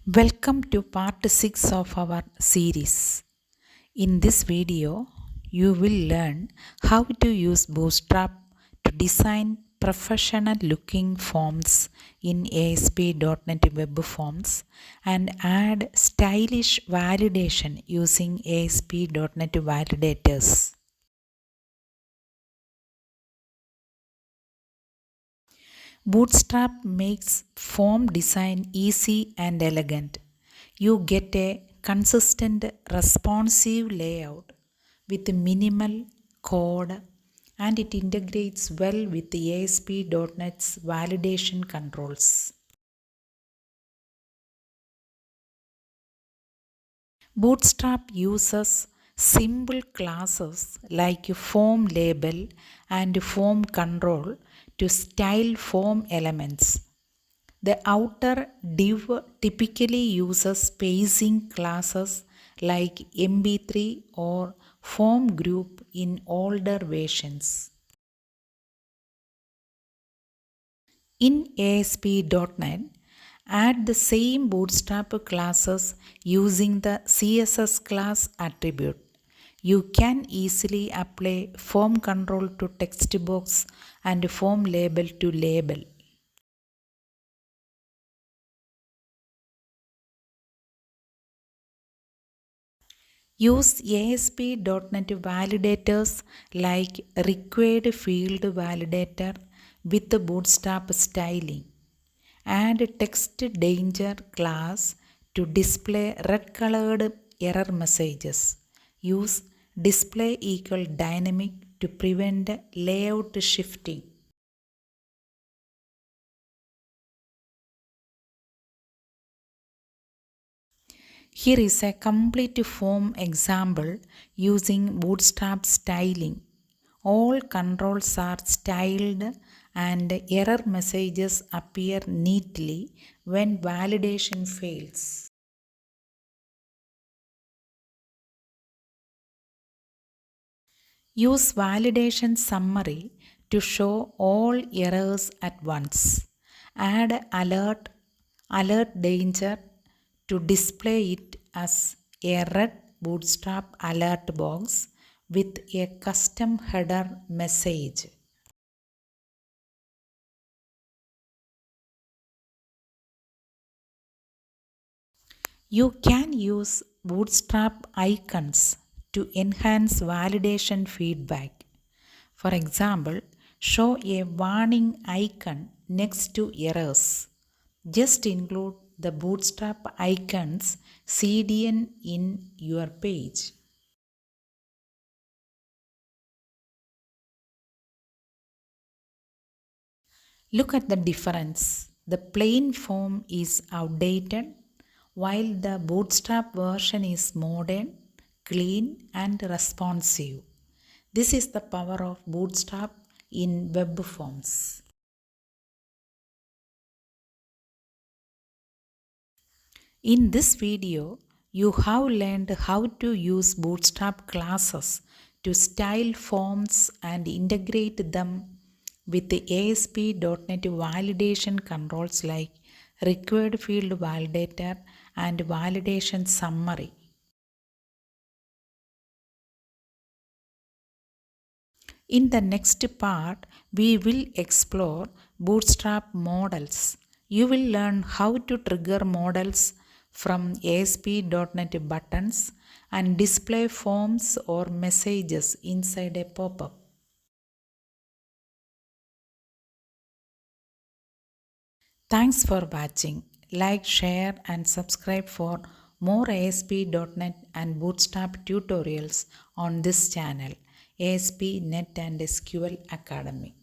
Welcome to part 6 of our series. In this video, you will learn how to use Bootstrap to design professional looking forms in ASP.NET Web Forms and add stylish validation using ASP.NET Validators. Bootstrap makes form design easy and elegant. You get a consistent, responsive layout with minimal code, and it integrates well with the ASP.NET's validation controls. Bootstrap uses simple classes like form label and form control to style form elements. The outer div typically uses spacing classes like MB3 or form group in older versions. In ASP.NET, add the same Bootstrap classes using the CSS class attribute. You can easily apply form control to text box and form label to label. Use ASP.NET validators like required field validator with the Bootstrap styling. Add text danger class to display red colored error messages. Use display equal dynamic to prevent layout shifting. Here is a complete form example using Bootstrap styling. All controls are styled and error messages appear neatly when validation fails. Use validation summary to show all errors at once. Add alert danger to display it as a red Bootstrap alert box with a custom header message. You can use Bootstrap icons to enhance validation feedback. For example, show a warning icon next to errors. Just include the Bootstrap icons CDN in your page. Look at the difference. The plain form is outdated while the Bootstrap version is modern, clean, and responsive. This is the power of Bootstrap in web forms. In this video, you have learned how to use Bootstrap classes to style forms and integrate them with the ASP.NET validation controls like required field validator and validation summary. In the next part, we will explore Bootstrap models. You will learn how to trigger models from ASP.NET buttons and display forms or messages inside a pop-up. Thanks for watching. Like, share and subscribe for more ASP.NET and Bootstrap tutorials on this channel, ASP NET and SQL Academy.